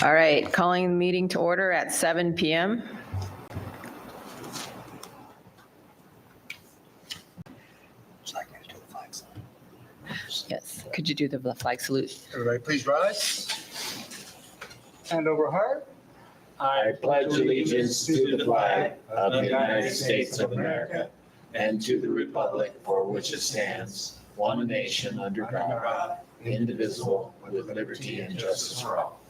All right, calling the meeting to order at 7 p.m. Yes, could you do the flag salute? Everybody please rise. Hand over heart. I pledge allegiance to the flag of the United States of America and to the republic for which it stands, one nation under God, indivisible, with liberty and justice for all.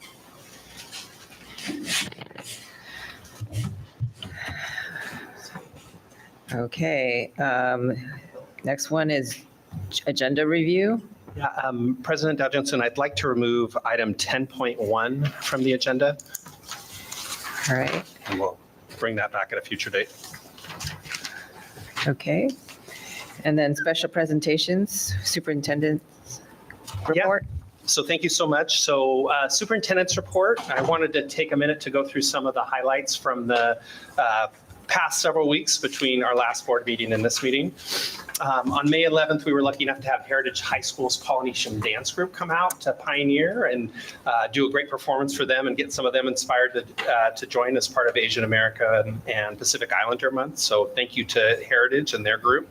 Okay, next one is agenda review. Yeah, President Dow Johnson, I'd like to remove item 10.1 from the agenda, All right, and we'll bring that back at a future date. okay. And then special presentations, superintendent's report. So thank you so much. So superintendent's report, I wanted to take a minute to go through some of the highlights from the past several weeks between our last board meeting and this meeting. On May 11th, we were lucky enough to have Heritage High School's Polynesian Dance Group come out to Pioneer and do a great performance for them and get some of them inspired to join as part of Asian America and Pacific Islander Month. So thank you to Heritage and their group.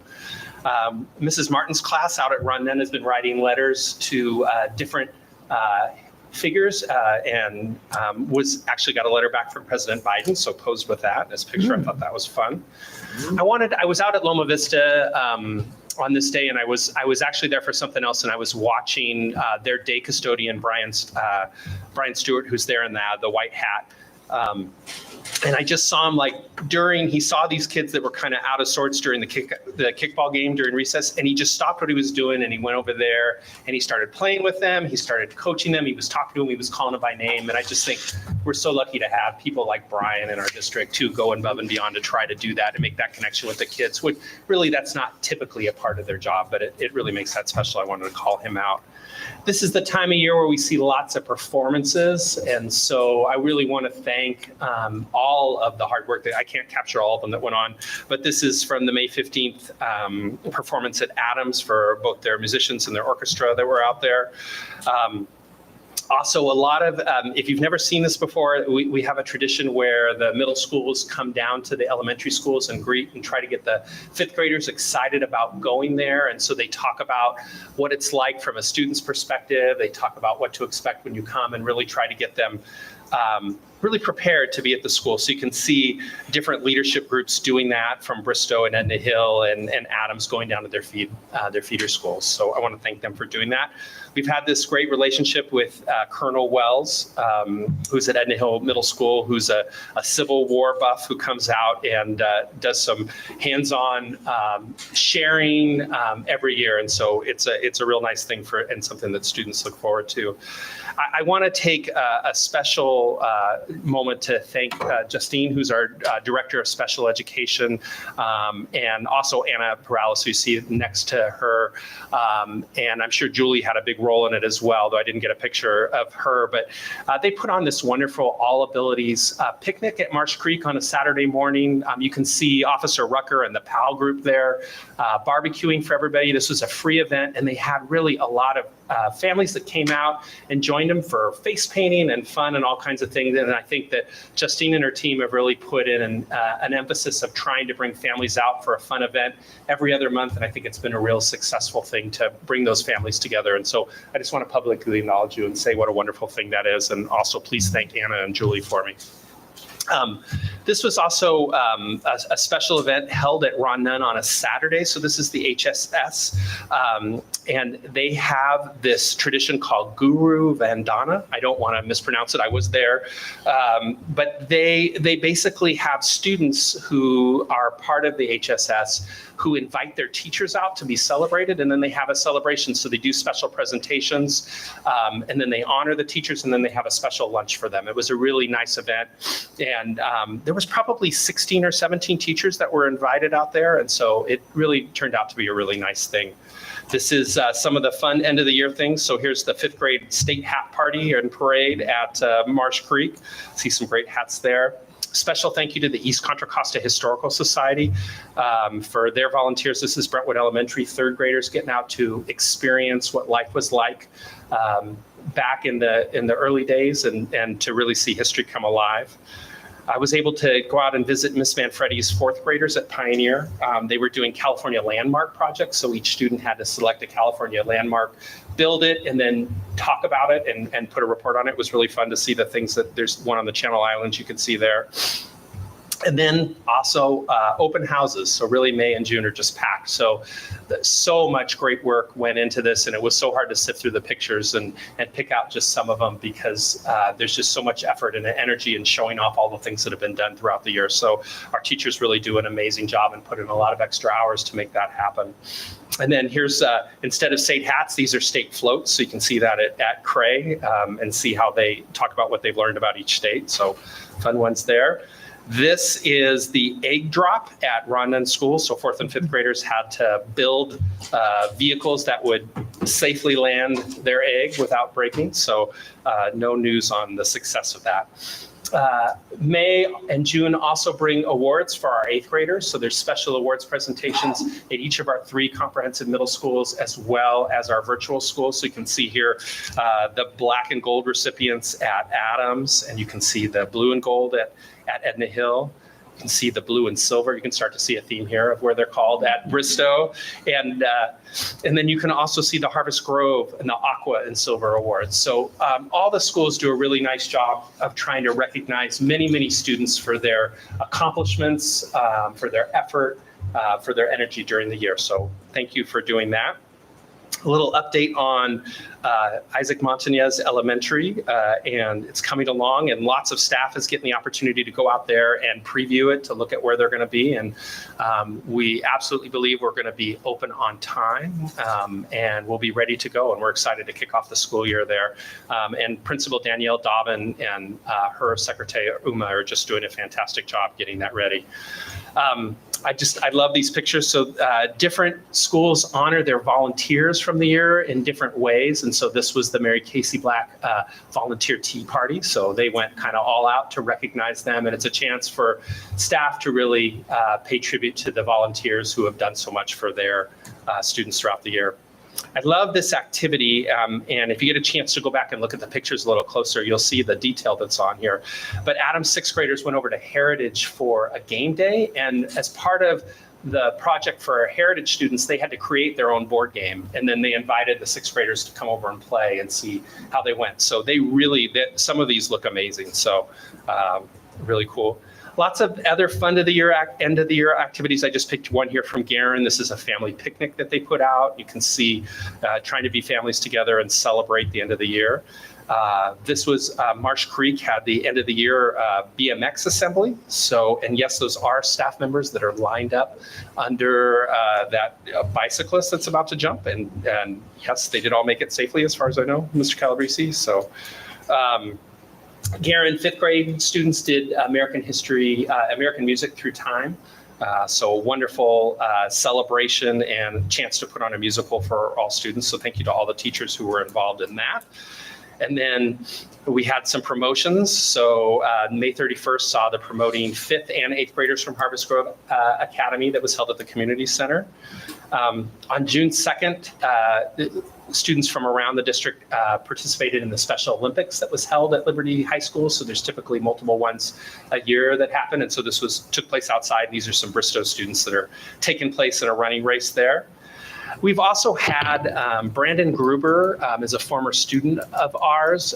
Mrs. Martin's class out at Runyon has been writing letters to different figures and was actually got a letter back from President Biden, so posed with that in his picture. I thought that was fun. I was out at Loma Vista on this day, and I was actually there for something else, and I was watching their day custodian, Brian Stewart, who's there in the white hat. And I just saw him he saw these kids that were kind of out of sorts during the kickball game during recess, and he just stopped what he was doing and he went over there and he started playing with them. He started coaching them. He was talking to them. He was calling them by name. And I just think we're so lucky to have people like Brian in our district who go above and beyond to try to do that and make that connection with the kids. Which really, that's not typically a part of their job, but it really makes that special. I wanted to call him out. This is the time of year where we see lots of performances, and so I really want to thank all of the hard work that I can't capture all of them that went on, but this is from the May 15th performance at Adams for both their musicians and their orchestra that were out there. Also, a lot of, if you've never seen this before, we have a tradition where the middle schools come down to the elementary schools and greet and try to get the fifth graders excited about going there. And so they talk about what it's like from a student's perspective. They talk about what to expect when you come and really try to get them really prepared to be at the school. So you can see different leadership groups doing that from Bristow and Edna Hill and Adams going down to their feeder schools. So I want to thank them for doing that. We've had this great relationship with Colonel Wells, who's at Edna Hill Middle School, who's a Civil War buff who comes out and does some hands-on sharing every year. And so it's a real nice thing and something that students look forward to. I want to take a special moment to thank Justine, who's our Director of Special Education, and also Anna Perales, who you see next to her. And I'm sure Julie had a big role in it as well, though I didn't get a picture of her. But they put on this wonderful All Abilities picnic at Marsh Creek on a Saturday morning. You can see Officer Rucker and the PAL group there barbecuing for everybody. This was a free event, and they had really a lot of families that came out and joined them for face painting and fun and all kinds of things. And I think that Justine and her team have really put in an emphasis of trying to bring families out for a fun event every other month. And I think it's been a real successful thing to bring those families together. And so I just want to publicly acknowledge you and say what a wonderful thing that is. And also please thank Anna and Julie for me. This was also a special event held at Runyon on a Saturday. So this is the HSS, and they have this tradition called Guru Vandana. I don't want to mispronounce it. I was there, but they basically have students who are part of the HSS who invite their teachers out to be celebrated, and then they have a celebration. So they do special presentations, and then they honor the teachers, and then they have a special lunch for them. It was a really nice event, and there was probably 16 or 17 teachers that were invited out there, and so it really turned out to be a really nice thing. This is some of the fun end of the year things. So here's the fifth grade state hat party and parade at Marsh Creek. See some great hats there. Special thank you to the East Contra Costa Historical Society for their volunteers. This is Brentwood Elementary third graders getting out to experience what life was like back in the early days and to really see history come alive. I was able to go out and visit Miss Manfredi's fourth graders at Pioneer. They were doing California landmark projects, so each student had to select a California landmark, build it, and then talk about it and put a report on it. It was really fun to see the things that there's one on the Channel Islands you can see there. And then also open houses. So really May and June are just packed. So much great work went into this, and it was so hard to sift through the pictures and pick out just some of them because there's just so much effort and energy in showing off all the things that have been done throughout the year. So our teachers really do an amazing job and put in a lot of extra hours to make that happen. And then here's, instead of state hats, these are state floats. So you can see that at Cray and see how they talk about what they've learned about each state. So fun ones there. This is the egg drop at Rondon School. So fourth and fifth graders had to build vehicles that would safely land their egg without breaking. So no news on the success of that. May and June also bring awards for our eighth graders. So there's special awards presentations at each of our 3 comprehensive middle schools as well as our virtual schools. So you can see here the black and gold recipients at Adams, and you can see the blue and gold at Edna Hill. You can see the blue and silver. You can start to see a theme here of where they're called at Bristow. And then you can also see the Harvest Grove and the Aqua and Silver Awards. So all the schools do a really nice job of trying to recognize many, many students for their accomplishments, for their effort, for their energy during the year. So thank you for doing that. A little update on Isaac Montañez Elementary, and it's coming along, and lots of staff is getting the opportunity to go out there and preview it to look at where they're going to be. And we absolutely believe we're going to be open on time, and we'll be ready to go. And we're excited to kick off the school year there. And Principal Danielle Dobbin and her secretary Uma are just doing a fantastic job getting that ready. I love these pictures. So different schools honor their volunteers from the year in different ways. And so this was the Mary Casey Black Volunteer Tea Party. So they went kind of all out to recognize them. And it's a chance for staff to really pay tribute to the volunteers who have done so much for their students throughout the year. I love this activity, and if you get a chance to go back and look at the pictures a little closer, you'll see the detail that's on here. But Adam's sixth graders went over to Heritage for a game day, and as part of the project for our Heritage students, they had to create their own board game, and then they invited the sixth graders to come over and play and see how they went. So some of these look amazing, so really cool. Lots of other end of the year activities. I just picked one here from Garen. This is a family picnic that they put out. You can see trying to be families together and celebrate the end of the year. This was Marsh Creek had the end of the year BMX assembly. So, and yes, those are staff members that are lined up under that bicyclist that's about to jump. And yes, they did all make it safely as far as I know, Mr. Calabrese. So, Garen, fifth grade students did American history, American music through time. So a wonderful celebration and chance to put on a musical for all students. So thank you to all the teachers who were involved in that. And then we had some promotions. So May 31st saw the promoting 5th and 8th graders from Harvest Grove Academy that was held at the community center. On June 2nd, students from around the district participated in the Special Olympics that was held at Liberty High School. So there's typically multiple ones a year that happen. And so this took place outside. These are some Bristow students that are taking place in a running race there. We've also had Brandon Gruber is a former student of ours,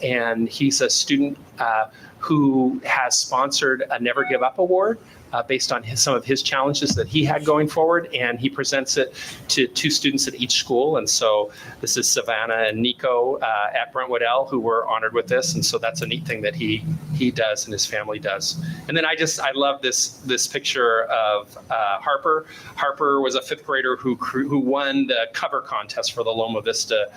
and he's a student who has sponsored a Never Give Up Award based on some of his challenges that he had going forward, and he presents it to 2 students at each school. And so this is Savannah and Nico at Brentwood L who were honored with this, and so that's a neat thing that he does and his family does. And then I love this picture of Harper. Harper was a 5th grader who won the cover contest for the Loma Vista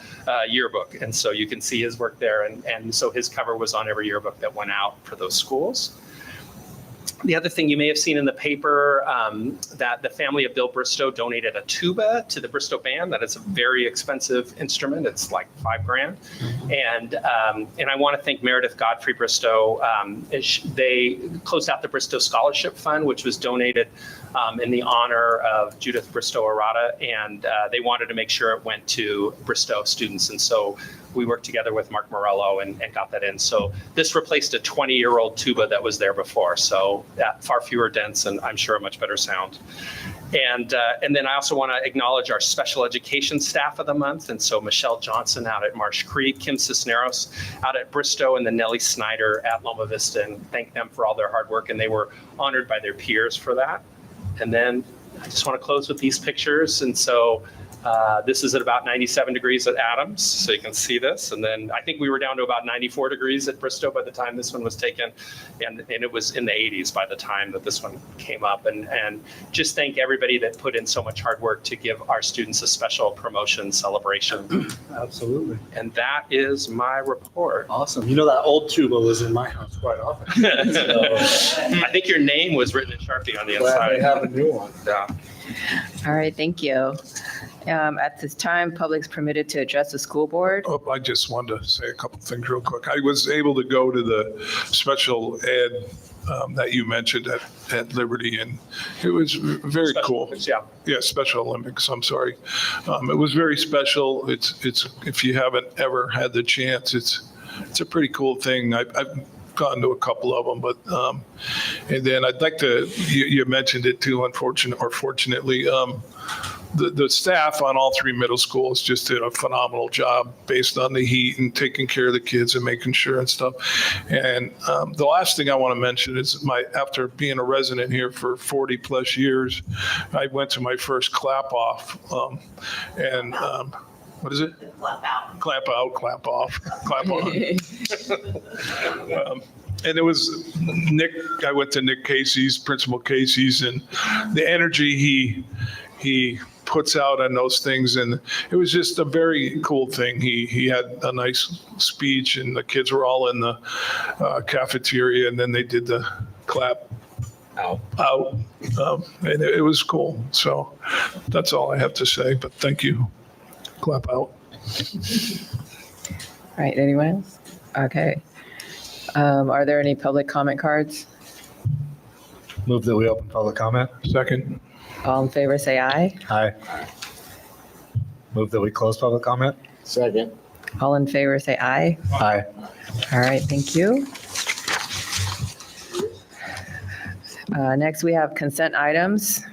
yearbook, and so you can see his work there, and so his cover was on every yearbook that went out for those schools. The other thing you may have seen in the paper, that the family of Bill Bristow donated a tuba to the Bristow Band. That is a very expensive instrument. It's like $5,000. And I want to thank Meredith Godfrey Bristow. They closed out the Bristow Scholarship Fund, which was donated in the honor of Judith Bristow Arata, and they wanted to make sure it went to Bristow students. And so we worked together with Mark Morello and got that in. So this replaced a 20-year-old tuba that was there before. So far fewer dents and I'm sure a much better sound. And then I also want to acknowledge our special education staff of the month. And so Michelle Johnson out at Marsh Creek, Kim Cisneros out at Bristow, and then Nellie Snyder at Loma Vista, and thank them for all their hard work. And they were honored by their peers for that. And then I just want to close with these pictures. And so this is at about 97 degrees at Adams, so you can see this. And then I think we were down to about 94 degrees at Bristow by the time this one was taken. And it was in the 80s by the time that this one came up. And just thank everybody that put in so much hard work to give our students a special promotion celebration. Absolutely. And that is my report. Awesome. You know, that old tuba was in my house quite often. I think your name was written in Sharpie on the Glad they inside. have a new one. Yeah. All right, thank you. At this time, public's permitted to address the school board. Oh, I just wanted to say a couple things real quick. I was able to go to the special ed that you mentioned at Liberty, and it was very Special cool. Olympics, yeah. Yeah, Special Olympics, I'm sorry. It was very special. It's if you haven't ever had the chance, it's a pretty cool thing. I've gone to a couple of them, but and then I'd like to, you mentioned it too, fortunately, the staff on all three middle schools just did a phenomenal job based on the heat and taking care of the kids and making sure and stuff. And the last thing I want to mention is after being a resident here for 40 plus years, I went to my first clap off and what is it? Clap out. Clap out, clap off, clap on. And it was Nick, I went to Nick Casey's, Principal Casey's, and the energy he puts out on those things, and it was just a very cool thing. He had a nice speech, and the kids were all in the cafeteria, and then they did the clap out. And it was cool. So that's all I have to say, but thank you. Clap out. All right, anyone else? Okay. Are there any public comment cards? Move that we open public comment. Second. All in favor, say aye. Aye. Move that we close public comment. Second. All in favor, say aye. Aye. All right, thank you. Next, we have consent items,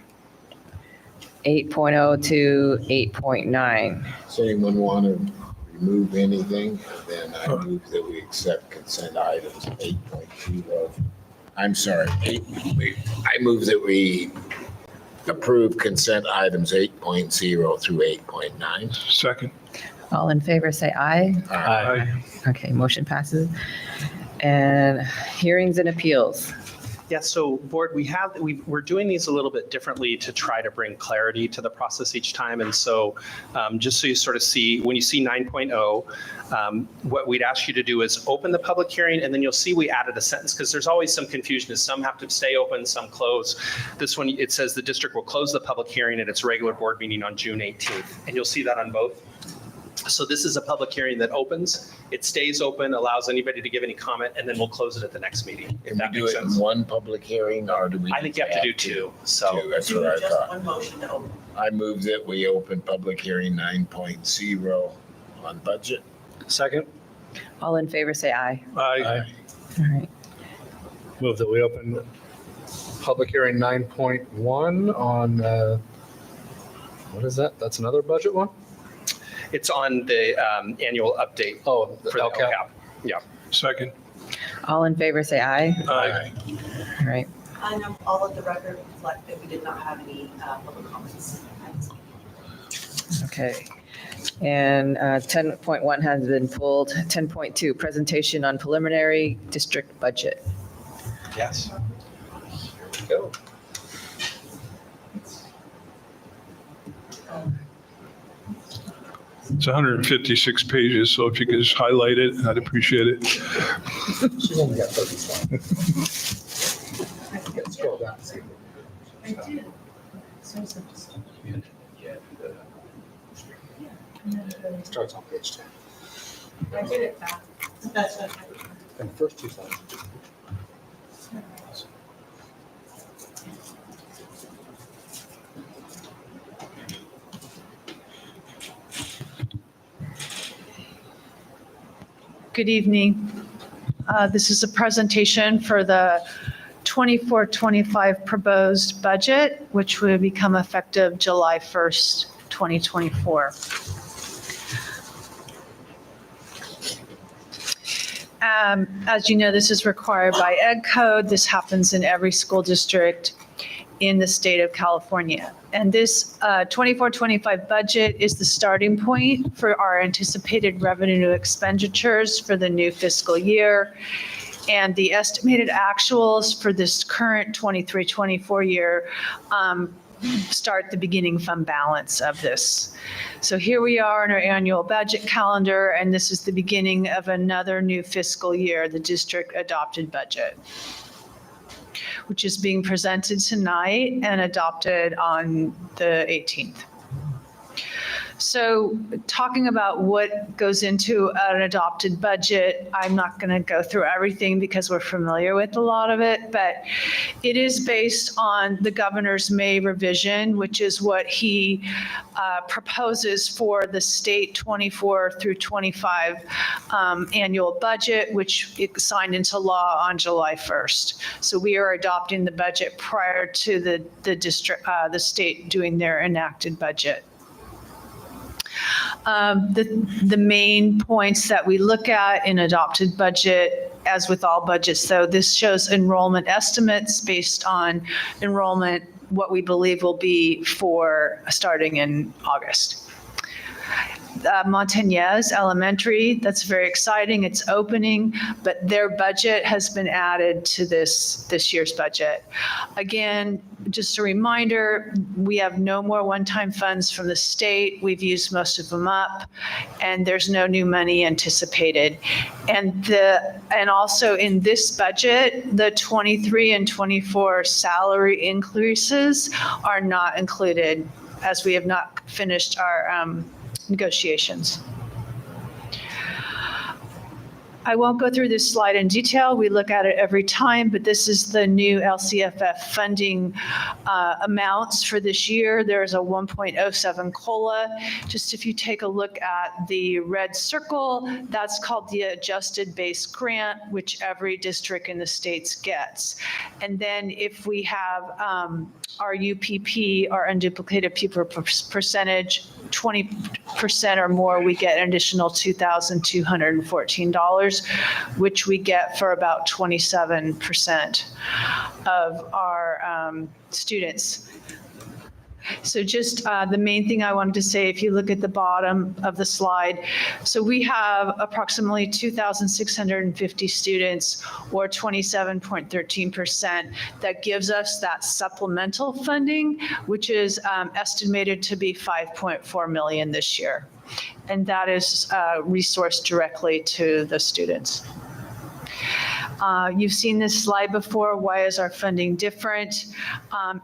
8.0 to 8.9. Does anyone want to remove anything? Then I move that we accept consent items 8.0. I'm sorry, I move that we approve consent items 8.0 through 8.9. Second. All in favor, say aye. Aye. Okay, motion passes. And hearings and appeals. Yeah, so board, we're doing these a little bit differently to try to bring clarity to the process each time. And so just so you sort of see, when you see 9.0, what we'd ask you to do is open the public hearing, and then you'll see we added a sentence because there's always some confusion as some have to stay open, some close. This one, it says the district will close the public hearing at its regular board meeting on June 18th. And you'll see that on both. So this is a public hearing that opens, it stays open, allows anybody to give any comment, and then we'll close it at the next meeting, if Can that we do makes it in sense. one public hearing, or do we? I think you have to do two, so. Two, that's Do what I just thought. one motion to open. I move that we open public hearing 9.0 on budget. Second. All in favor, say aye. Aye. All right. Move that we open public hearing 9.1 on, what is that? That's another budget one? It's on the annual update Oh, for the LCAP. Yeah. Second. All in favor, say aye. Aye. All right. And I'll let the record reflect that we did not have any public comments. Okay. And 10.1 has been pulled. 10.2, presentation on preliminary district budget. Yes. Go. It's 156 pages, so if you could just highlight it, I'd appreciate it. She's only got 30 slides. I did. Starts on page 10. I did it fast. That's what I. And the first two slides. Good evening. This is a presentation for the 24-25 proposed budget, which will become effective July 1st, 2024. As you know, this is required by Ed Code. This happens in every school district in the state of California. And this 24-25 budget is the starting point for our anticipated revenue expenditures for the new fiscal year. And the estimated actuals for this current 23-24 year start the beginning fund balance of this. So here we are in our annual budget calendar, and this is the beginning of another new fiscal year, the district adopted budget, which is being presented tonight and adopted on the 18th. So talking about what goes into an adopted budget, I'm not going to go through everything because we're familiar with a lot of it, but it is based on the governor's May revision, which is what he proposes for the state 24 through 25 annual budget, which it signed into law on July 1st. So we are adopting the budget prior to the state doing their enacted budget. The main points that we look at in adopted budget, as with all budgets, though, this shows enrollment estimates based on enrollment, what we believe will be for starting in August. Montañez Elementary, that's very exciting. It's opening, but their budget has been added to this year's budget. Again, just a reminder, we have no more one-time funds from the state. We've used most of them up, and there's no new money anticipated. And also in this budget, the 23 and 24 salary increases are not included, as we have not finished our negotiations. I won't go through this slide in detail. We look at it every time, but this is the new LCFF funding amounts for this year. There's a 1.07 COLA. Just if you take a look at the red circle, that's called the adjusted base grant, which every district in the states gets. And then if we have our UPP, our unduplicated pupil percentage, 20% or more, we get an additional $2,214, which we get for about 27% of our students. So just the main thing I wanted to say, if you look at the bottom of the slide, so we have approximately 2,650 students, or 27.13%, that gives us that supplemental funding, which is estimated to be $5.4 million this year. And that is resourced directly to the students. You've seen this slide before. Why is our funding different?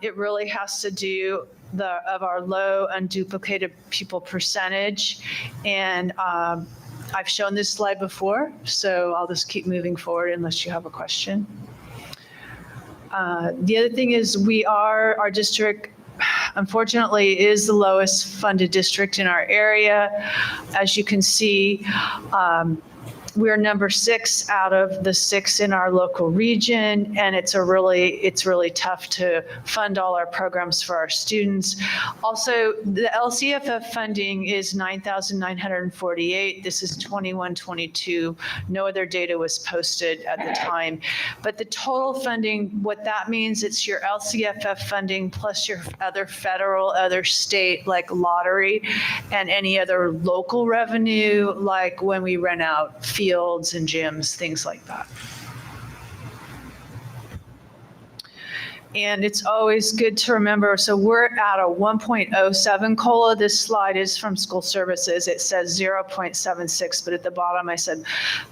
It really has to do of our low unduplicated pupil percentage. And I've shown this slide before, so I'll just keep moving forward unless you have a question. The other thing is our district, unfortunately, is the lowest funded district in our area. As you can see, we're number 6 out of the 6 in our local region, and it's really tough to fund all our programs for our students. Also, the LCFF funding is $9,948. This is 21-22. No other data was posted at the time. But the total funding, what that means, it's your LCFF funding plus your other federal, other state, like lottery, and any other local revenue, like when we rent out fields and gyms, things like that. And it's always good to remember, so we're at a 1.07 COLA. This slide is from school services. It says 0.76, but at the bottom I said,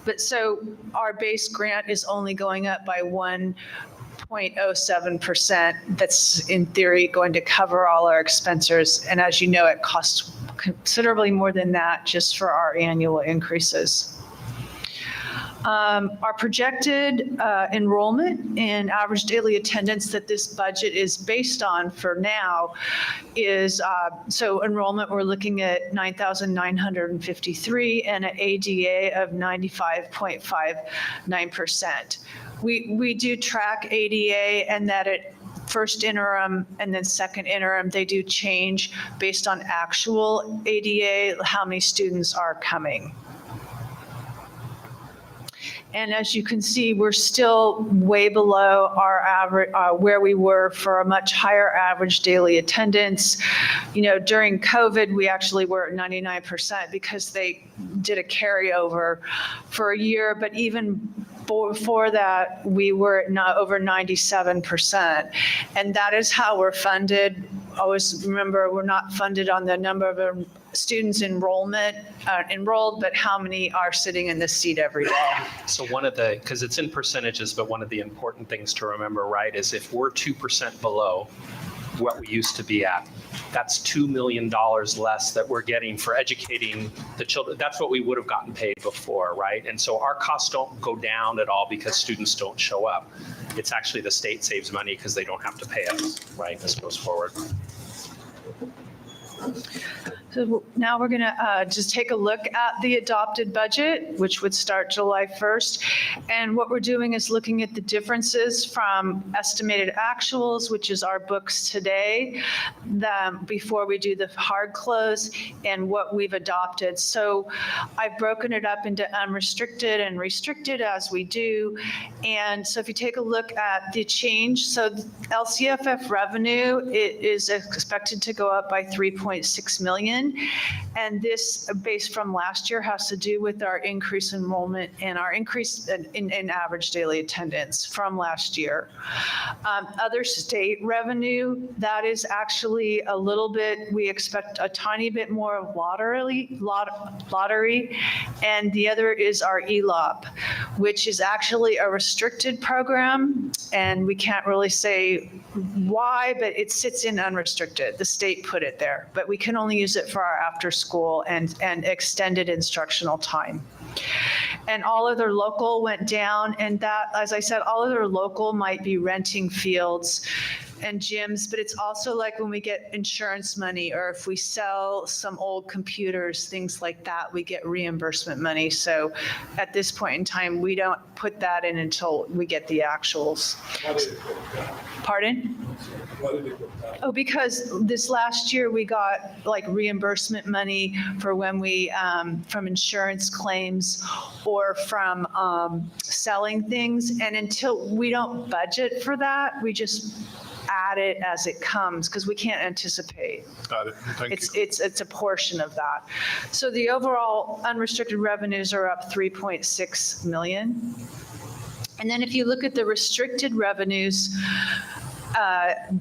but so our base grant is only going up by 1 0.07% that's in theory going to cover all our expenses. And as you know, it costs considerably more than that just for our annual increases. Our projected enrollment and average daily attendance that this budget is based on for now is, so enrollment, we're looking at 9,953 and an ADA of 95.59%. We do track ADA, and that at first interim and then second interim, they do change based on actual ADA, how many students are coming. And as you can see, we're still way below our average, where we were for a much higher average daily attendance. You know, during COVID, we actually were at 99% because they did a carryover for a year, but even before that, we were at over 97%. And that is how we're funded. Always remember, we're not funded on the number of students enrolled, but how many are sitting in the seat every day. So one of the, because it's in percentages, but one of the important things to remember, right, is if we're 2% below what we used to be at, that's $2 million less that we're getting for educating the children. That's what we would have gotten paid before, right? And so our costs don't go down at all because students don't show up. It's actually the state saves money because they don't have to pay us, right? This goes forward. So now we're going to just take a look at the adopted budget, which would start July 1st. And what we're doing is looking at the differences from estimated actuals, which is our books today, before we do the hard close, and what we've adopted. So I've broken it up into unrestricted and restricted as we do. And so if you take a look at the change, so LCFF revenue, it is expected to go up by 3.6 million. And this, based from last year, has to do with our increased enrollment and our increase in average daily attendance from last year. Other state revenue, that is actually a little bit, we expect a tiny bit more of lottery, and the other is our ELOP, which is actually a restricted program, and we can't really say why, but it sits in unrestricted. The state put it there, but we can only use it for our after school and extended instructional time. And all other local went down, and that, as I said, all other local might be renting fields and gyms, but it's also like when we get insurance money, or if we sell some old computers, things like that, we get reimbursement money. So at this point in time, we don't put that in until we get the actuals. Pardon? Oh, because this last year we got like reimbursement money for when we, from insurance claims or from selling things. And until we don't budget for that, we just add it as it comes because we can't anticipate. Got it. Thank you. It's a portion of that. So the overall unrestricted revenues are up 3.6 million. And then if you look at the restricted revenues,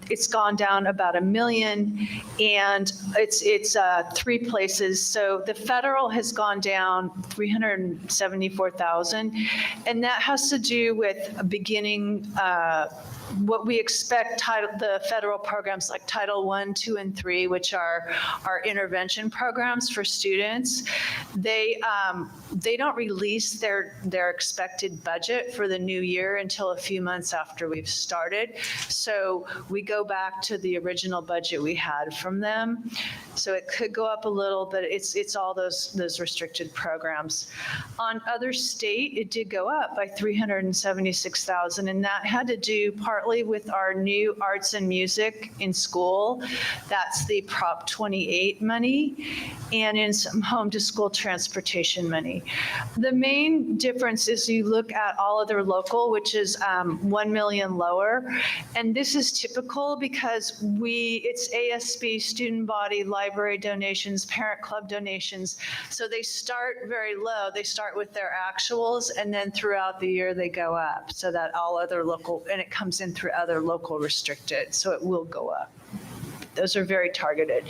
it's gone down about $1 million, and it's three places. So the federal has gone down 374,000, and that has to do with beginning what we expect the federal programs like Title I, II, and III, which are our intervention programs for students. They don't release their expected budget for the new year until a few months after we've started. So we go back to the original budget we had from them. So it could go up a little, but it's all those restricted programs. On other state, it did go up by 376,000, and that had to do partly with our new arts and music in school. That's the Prop 28 money, and in some home to school transportation money. The main difference is you look at all other local, which is 1 million lower. And this is typical because it's ASB, student body, library donations, parent club donations. So they start very low. They start with their actuals, and then throughout the year they go up, so that all other local, and it comes in through other local restricted, so it will go up. Those are very targeted.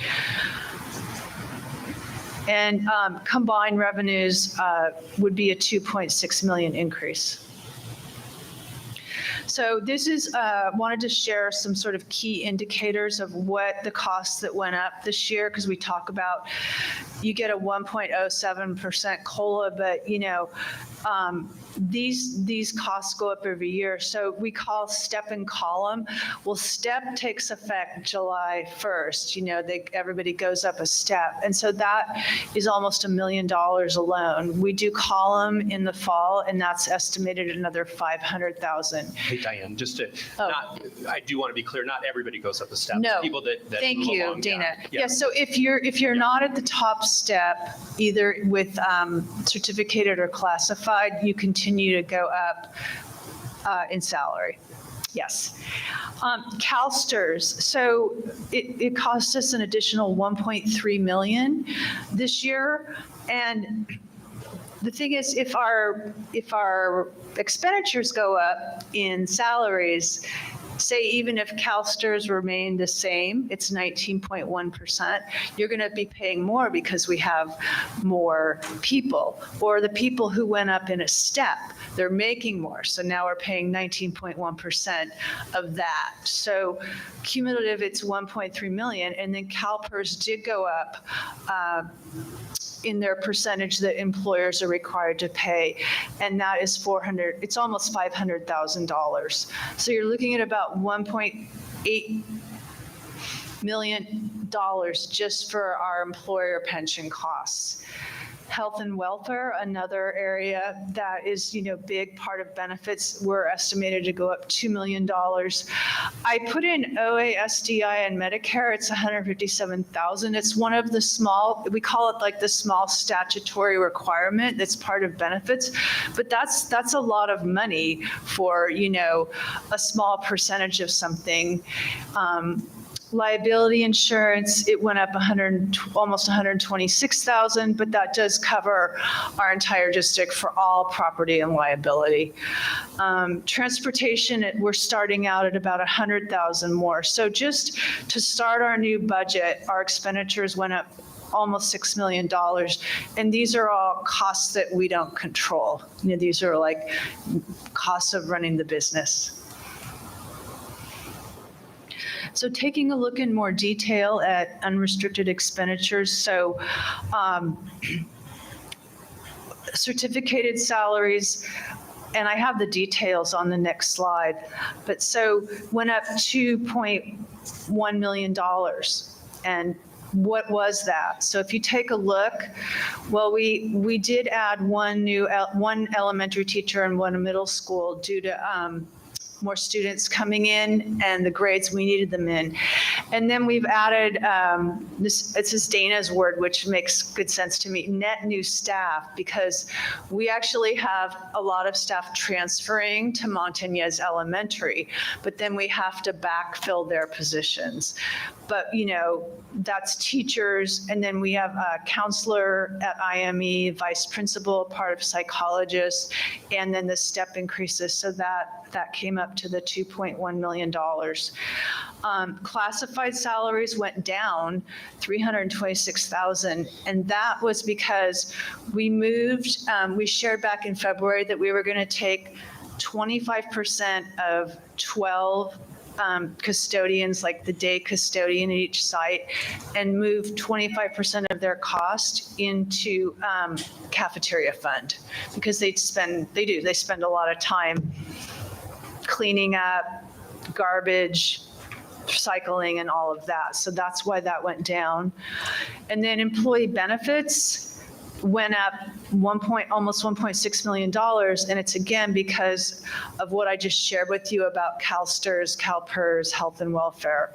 And combined revenues would be a 2.6 million increase. So this is, wanted to share some sort of key indicators of what the costs that went up this year, because we talk about, you get a 1.07% COLA, but these costs go up every year. So we call step and column. Well, step takes effect July 1st. Everybody goes up a step. And so that is almost $1 million alone. We do column in the fall, and that's estimated at another $500,000. Hey, Diane, just to, Oh. I do want to be clear, not everybody goes up the steps. No. People that Thank move you, along, Dana. yeah. Yeah, so if you're not at the top step, either with certificated or classified, you continue to go up in salary. Yes. CalSTRS, so it cost us an additional $1.3 million this year. And the thing is, if our expenditures go up in salaries, say even if CalSTRS remain the same, it's 19.1%, you're going to be paying more because we have more people. Or the people who went up in a step, they're making more. So now we're paying 19.1% of that. So cumulative, it's 1.3 million. And then CalPERS did go up in their percentage that employers are required to pay, and that is it's almost $500,000. So you're looking at about $1.8 million just for our employer pension costs. Health and welfare, another area that is, big part of benefits, we're estimated to go up $2 million. I put in OA, SDI, and Medicare, it's $157,000. It's one of the small, we call it like the small statutory requirement that's part of benefits, but that's a lot of money for, a small percentage of something. Liability insurance, it went up almost $126,000, but that does cover our entire district for all property and liability. Transportation, we're starting out at about $100,000 more. So just to start our new budget, our expenditures went up almost $6 million. And these are all costs that we don't control. These are like costs of running the business. So taking a look in more detail at unrestricted expenditures. So certificated salaries, and I have the details on the next slide, but so went up $2.1 million. And what was that? So if you take a look, well, we did add one elementary teacher and one middle school due to more students coming in and the grades we needed them in. And then we've added, this is Dana's word, which makes good sense to me, net new staff, because we actually have a lot of staff transferring to Montañez Elementary, but then we have to backfill their positions. But, that's teachers, and then we have a counselor at IME, vice principal, part of psychologists, and then the step increases. So that came up to the $2.1 million. Classified salaries went down $326,000, and that was because we moved, we shared back in February that we were going to take 25% of 12 custodians, like the day custodian at each site, and move 25% of their cost into cafeteria fund, because they spend a lot of time cleaning up garbage, recycling, and all of that. So that's why that went down. And then employee benefits went up almost $1.6 million, and it's again because of what I just shared with you about CalSTRS, CalPERS, health and welfare.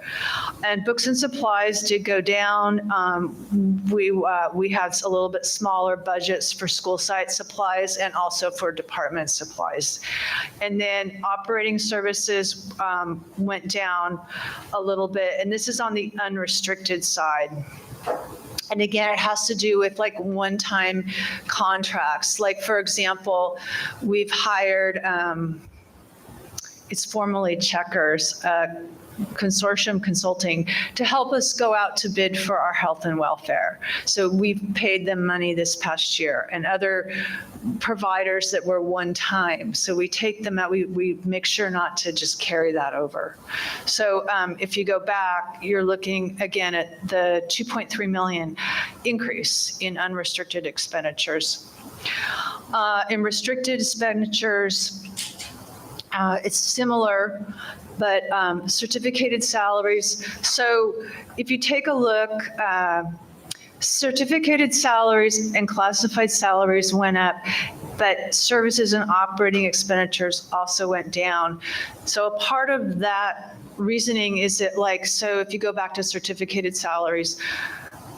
And books and supplies did go down. We had a little bit smaller budgets for school site supplies and also for department supplies. And then operating services went down a little bit, and this is on the unrestricted side. And again, it has to do with like one-time contracts. Like, for example, we've hired it's formerly Checkers, Consortium Consulting, to help us go out to bid for our health and welfare. So we've paid them money this past year, and other providers that were one time. So we take them out, we make sure not to just carry that over. So if you go back, you're looking again at the 2.3 million increase in unrestricted expenditures. In restricted expenditures, it's similar, but certificated salaries. So if you take a look, certificated salaries and classified salaries went up, but services and operating expenditures also went down. So a part of that reasoning is that, like, so if you go back to certificated salaries,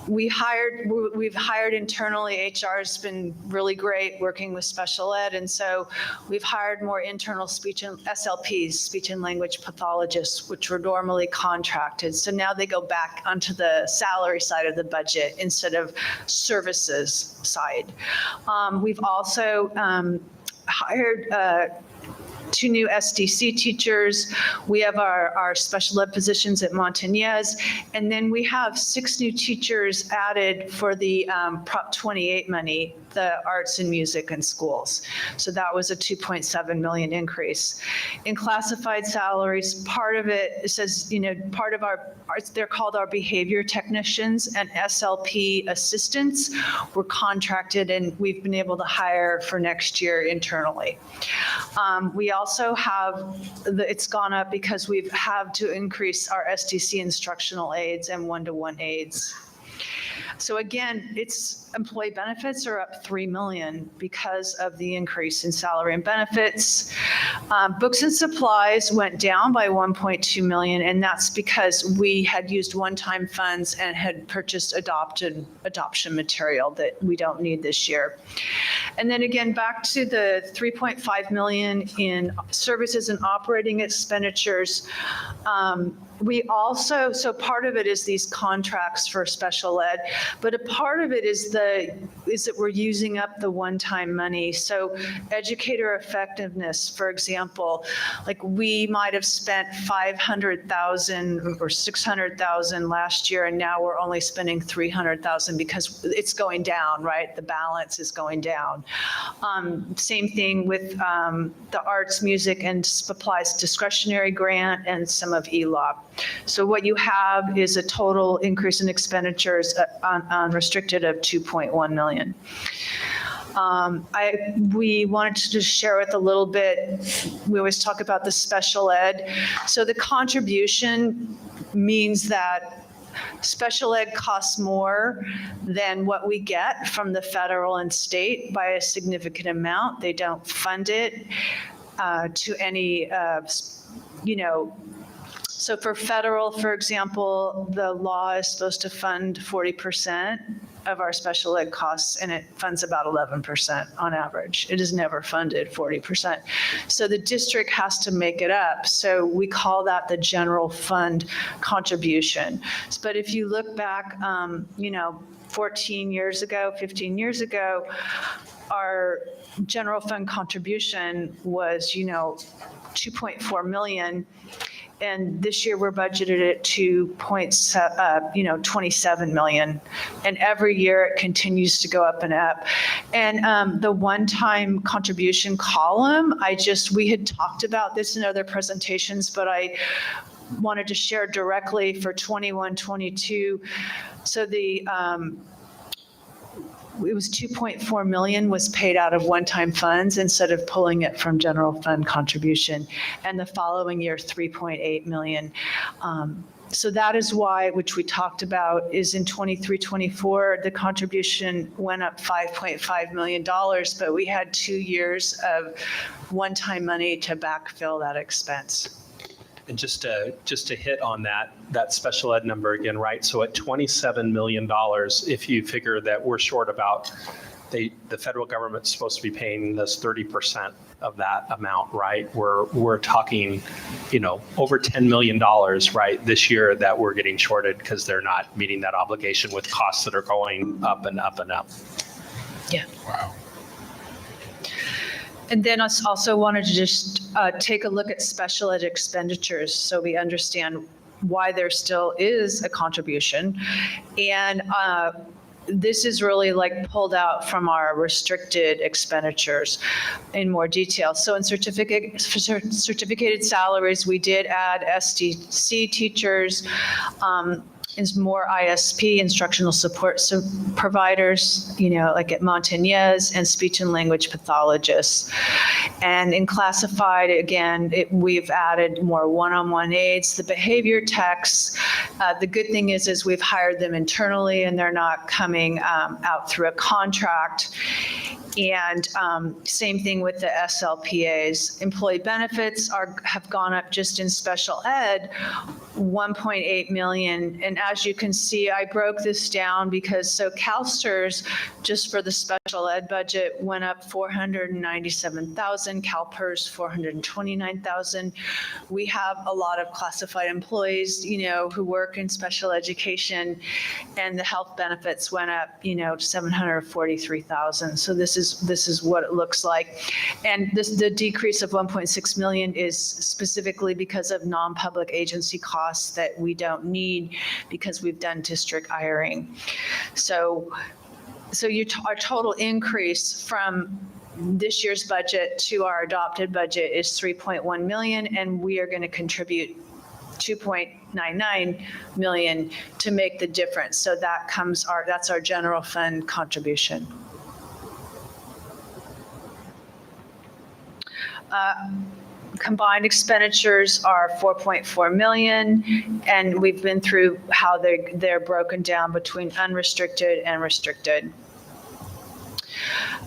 we've hired internally. HR has been really great working with special ed. And so we've hired more internal speech and SLPs, speech and language pathologists, which were normally contracted. So now they go back onto the salary side of the budget instead of services side. We've also hired 2 new SDC teachers. We have our special ed positions at Montañez. And then we have 6 new teachers added for the Prop 28 money, the arts and music in schools. So that was a 2.7 million increase. In classified salaries, part of it says, part of our, they're called our behavior technicians and SLP assistants were contracted, and we've been able to hire for next year internally. We also have, it's gone up because we've had to increase our SDC instructional aides and one-to-one aides. So again, it's employee benefits are up 3 million because of the increase in salary and benefits. Books and supplies went down by 1.2 million, and that's because we had used one-time funds and had purchased adoption material that we don't need this year. And then again, back to the 3.5 million in services and operating expenditures. We also, so part of it is these contracts for special ed, but a part of it is that we're using up the one-time money. So educator effectiveness, for example, like we might have spent 500,000 or 600,000 last year, and now we're only spending 300,000 because it's going down, right? The balance is going down. Same thing with the arts, music, and supplies discretionary grant and some of ELOP. So what you have is a total increase in expenditures on restricted of 2.1 million. We wanted to just share with a little bit, we always talk about the special ed. So the contribution means that special ed costs more than what we get from the federal and state by a significant amount. They don't fund it to any, so for federal, for example, the law is supposed to fund 40% of our special ed costs, and it funds about 11% on average. It is never funded 40%. So the district has to make it up. So we call that the general fund contribution. But if you look back, 14 years ago, 15 years ago, our general fund contribution was, 2.4 million. And this year we're budgeted at 27 million. And every year it continues to go up and up. And the one-time contribution column, we had talked about this in other presentations, but I wanted to share directly for 21, 22. So it was 2.4 million was paid out of one-time funds instead of pulling it from general fund contribution. And the following year, 3.8 million. So that is why, which we talked about, is in 23-24, the contribution went up $5.5 million, but we had 2 years of one-time money to backfill that expense. And just to hit on that special ed number again, right? So at $27 million, if you figure that we're short about, the federal government's supposed to be paying us 30% of that amount, right? We're talking, over $10 million, right, this year that we're getting shorted because they're not meeting that obligation with costs that are going up and up and up. Yeah. Wow. And then I also wanted to just take a look at special ed expenditures so we understand why there still is a contribution. And this is really like pulled out from our restricted expenditures in more detail. So in certificated salaries, we did add SDC teachers, is more ISP, instructional support providers, like at Montañez, and speech and language pathologists. And in classified, again, we've added more one-on-one aides, the behavior techs. The good thing is we've hired them internally and they're not coming out through a contract. And same thing with the SLPAs. Employee benefits have gone up just in special ed, 1.8 million. And as you can see, I broke this down because CalSTRS, just for the special ed budget, went up 497,000, CalPERS 429,000. We have a lot of classified employees, who work in special education, and the health benefits went up, 743,000. So this is what it looks like. And the decrease of 1.6 million is specifically because of non-public agency costs that we don't need because we've done district hiring. So our total increase from this year's budget to our adopted budget is 3.1 million, and we are going to contribute 2.99 million to make the difference. So that's our general fund contribution. Combined expenditures are 4.4 million, and we've been through how they're broken down between unrestricted and restricted.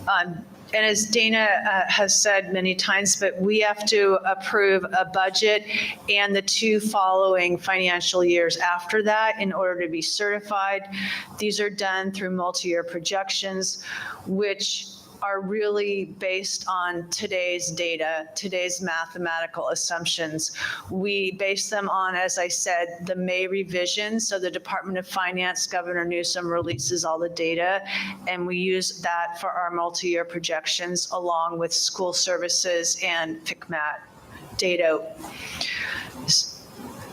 And as Dana has said many times, but we have to approve a budget and the 2 following financial years after that in order to be certified. These are done through multi-year projections, which are really based on today's data, today's mathematical assumptions. We base them on, as I said, the May revision. So the Department of Finance, Governor Newsom releases all the data, and we use that for our multi-year projections along with school services and FCMAT data.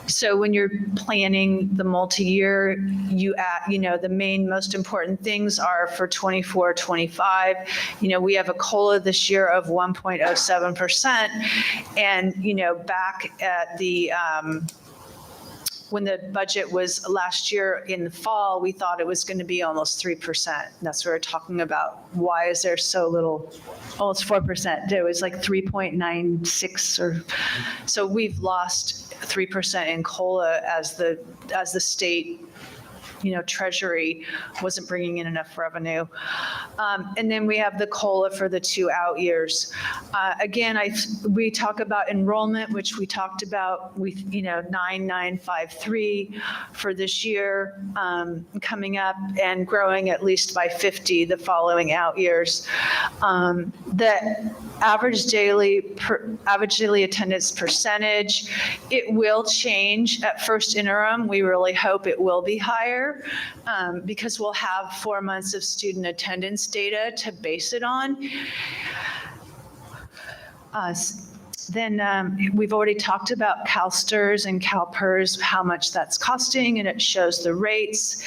So when you're planning the multi-year, you add, the main most important things are for 24, 25. We have a COLA this year of 1.07%. And, back at the, when the budget was last year in the fall, we thought it was going to be almost 3%. And that's what we're talking about. Why is there so little? Almost 4%. It was like 3.96 or so. We've lost 3% in COLA as the state, Treasury wasn't bringing in enough revenue. And then we have the COLA for the 2 out years. Again, we talk about enrollment, which we talked about with, 9953 for this year coming up and growing at least by 50 the following out years. The average daily attendance percentage, it will change at first interim. We really hope it will be higher. Because we'll have 4 months of student attendance data to base it on. Then we've already talked about CalSTRS and CalPERS, how much that's costing, and it shows the rates.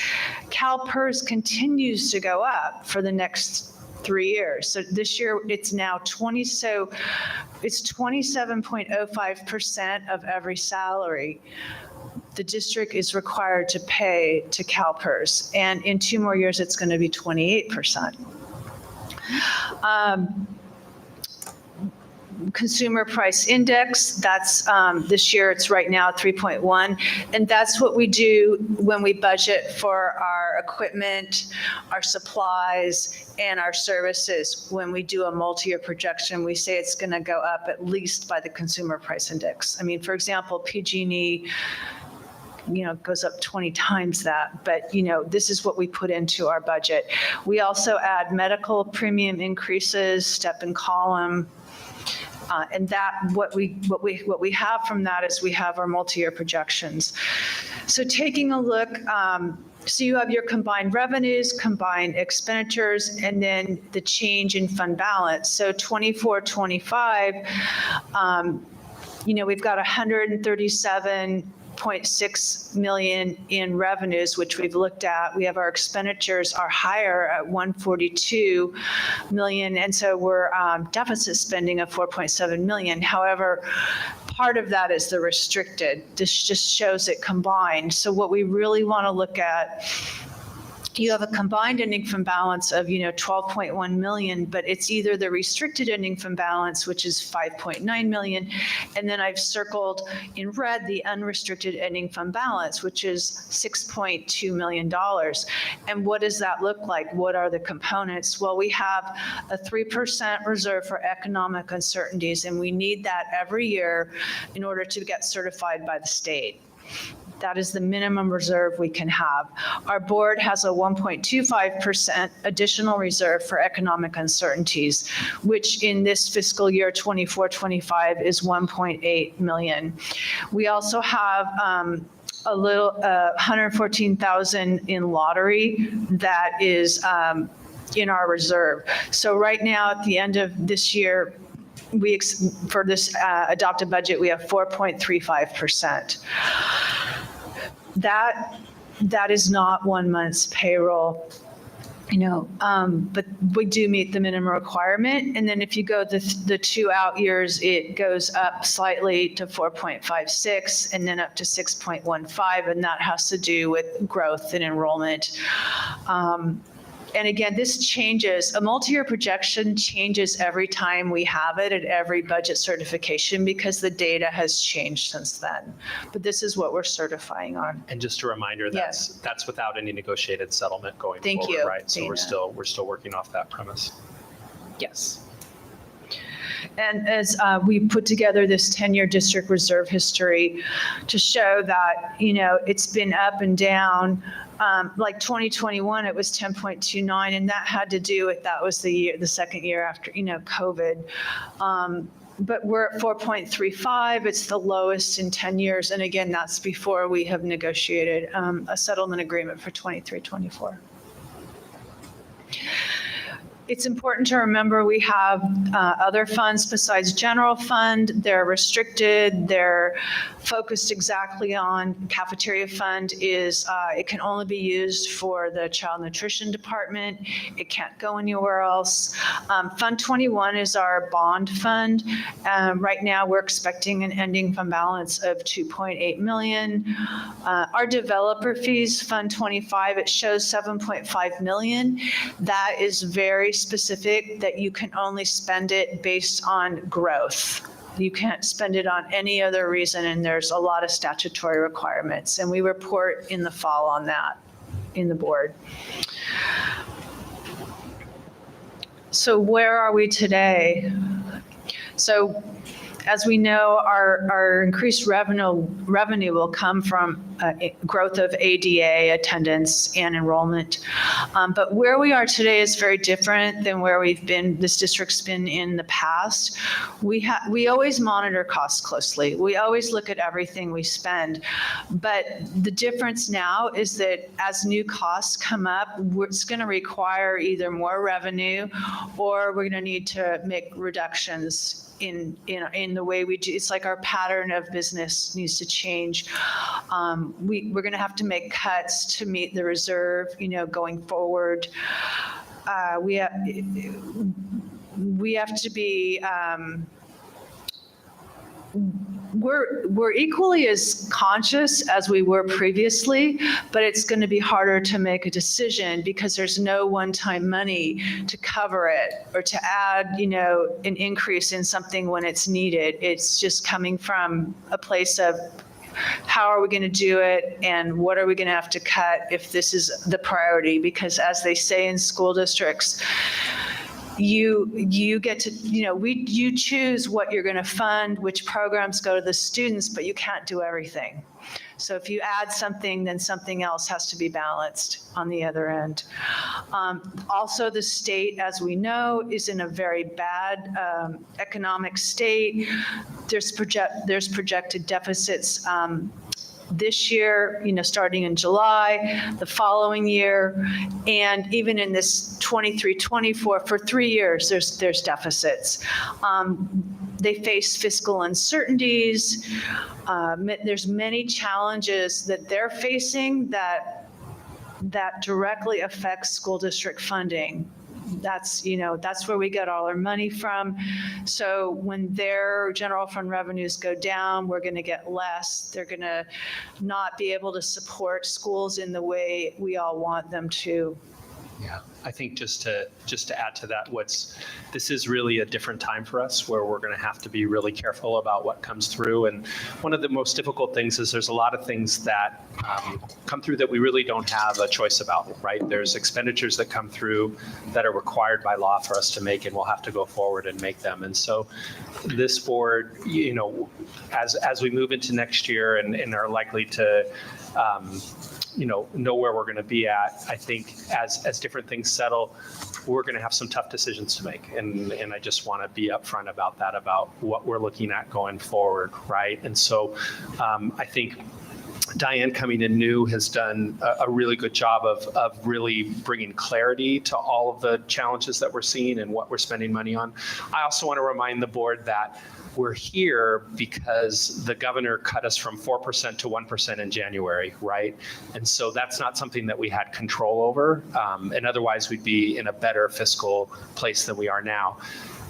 CalPERS continues to go up for the next 3 years. So this year it's now it's 27.05% of every salary the district is required to pay to CalPERS. And in 2 more years, it's going to be 28%. Consumer price index, that's this year, it's right now 3.1. And that's what we do when we budget for our equipment, our supplies, and our services. When we do a multi-year projection, we say it's going to go up at least by the consumer price index. I mean, for example, PG&E, goes up 20 times that, but this is what we put into our budget. We also add medical premium increases, step and column, and that what we have from that is we have our multi-year projections. So taking a look So you have your combined revenues, combined expenditures, and then the change in fund balance. So 24, 25, we've got 137.6 million in revenues, which we've looked at. We have our expenditures are higher at 142 million, and so we're deficit spending of 4.7 million. However, part of that is the restricted. This just shows it combined. So what we really want to look at, you have a combined ending fund balance of 12.1 million, but it's either the restricted ending fund balance, which is 5.9 million, and then I've circled in red the unrestricted ending fund balance, which is $6.2 million. And what does that look like? What are the components? Well, we have a 3% reserve for economic uncertainties, and we need that every year in order to get certified by the state. That is the minimum reserve we can have. Our board has a 1.25% additional reserve for economic uncertainties, which in this fiscal year 24-25 is 1.8 million. We also have a little 114,000 in lottery that is in our reserve. So right now at the end of this year, for this adopted budget, we have 4.35%. That is not 1 month's payroll, but we do meet the minimum requirement. And then if you go the 2 out years, it goes up slightly to 4.56 and then up to 6.15, and that has to do with growth and enrollment. And again, this changes. A multi-year projection changes every time we have it at every budget certification because the data has changed since then. But this is what we're certifying on. And just a reminder, that's without any negotiated settlement going Thank forward, you, right? So Dana. we're still working off that premise. Yes. And as we put together this 10-year district reserve history to show that, it's been up and down. Like 2021, it was 10.29, and that had to do with, that was the second year after, COVID. But we're at 4.35. It's the lowest in 10 years. And again, that's before we have negotiated a settlement agreement for 23-24. It's important to remember we have other funds besides general fund. They're restricted. They're focused exactly on cafeteria fund is it can only be used for the child nutrition department. It can't go anywhere else. Fund 21 is our bond fund. Right now we're expecting an ending fund balance of 2.8 million. Our developer fees, Fund 25, it shows 7.5 million. That is very specific that you can only spend it based on growth. You can't spend it on any other reason, and there's a lot of statutory requirements, and we report in the fall on that in the board. So where are we today? So as we know, our increased revenue will come from growth of ADA attendance and enrollment. But where we are today is very different than where we've been, this district's been in the past. We always monitor costs closely. We always look at everything we spend. But the difference now is that as new costs come up, it's going to require either more revenue or we're going to need to make reductions in the way we do. It's like our pattern of business needs to change. We're going to have to make cuts to meet the reserve, going forward. We have to be. We're equally as conscious as we were previously, but it's going to be harder to make a decision because there's no one-time money to cover it or to add, an increase in something when it's needed. It's just coming from a place of how are we going to do it and what are we going to have to cut if this is the priority? Because as they say in school districts, you get to, you choose what you're going to fund, which programs go to the students, but you can't do everything. So if you add something, then something else has to be balanced on the other end. Also, the state, as we know, is in a very bad economic state. There's projected deficits this year, starting in July, the following year, and even in this 23-24, for 3 years, there's deficits. They face fiscal uncertainties. There's many challenges that they're facing that directly affects school district funding. That's where we get all our money from. So when their general fund revenues go down, we're going to get less. They're going to not be able to support schools in the way we all want them to. Yeah, I think just to add to that, this is really a different time for us where we're going to have to be really careful about what comes through. And one of the most difficult things is there's a lot of things that come through that we really don't have a choice about, right? There's expenditures that come through that are required by law for us to make, and we'll have to go forward and make them. And so this board, as we move into next year and are likely to know where we're going to be at, I think as different things settle, we're going to have some tough decisions to make. And I just want to be upfront about that, about what we're looking at going forward, right? And so I think Diane coming in new has done a really good job of really bringing clarity to all of the challenges that we're seeing and what we're spending money on. I also want to remind the board that we're here because the governor cut us from 4% to 1% in January, right? And so that's not something that we had control over. And otherwise we'd be in a better fiscal place than we are now.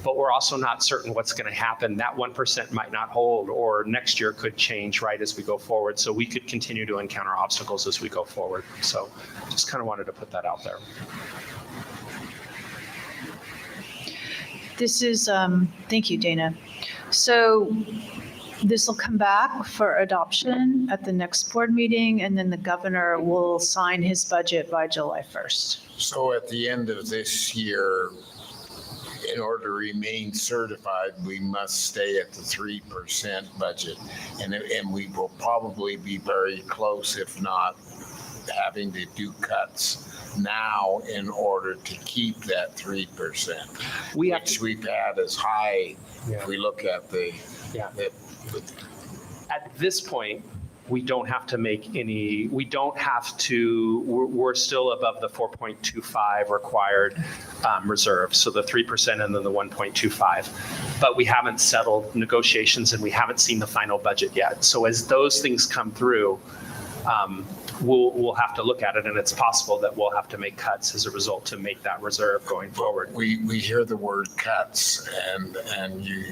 But we're also not certain what's going to happen. That 1% might not hold, or next year could change right as we go forward. So we could continue to encounter obstacles as we go forward. So just kind of wanted to put that out there. This is, thank you, Dana. So this will come back for adoption at the next board meeting, and then the governor will sign his budget by July 1st. So at the end of this year, in order to remain certified, we must stay at the 3% budget. And we will probably be very close, if not having to do cuts now in order to keep that 3%, which we've had as high. Yeah. If we look at At this point, we don't have to make any, we're still above the 4.25 required reserve. So the 3% and then the 1.25. But we haven't settled negotiations and we haven't seen the final budget yet. So as those things come through, we'll have to look at it, and it's possible that we'll have to make cuts as a result to make that reserve going forward. we hear the word cuts, and you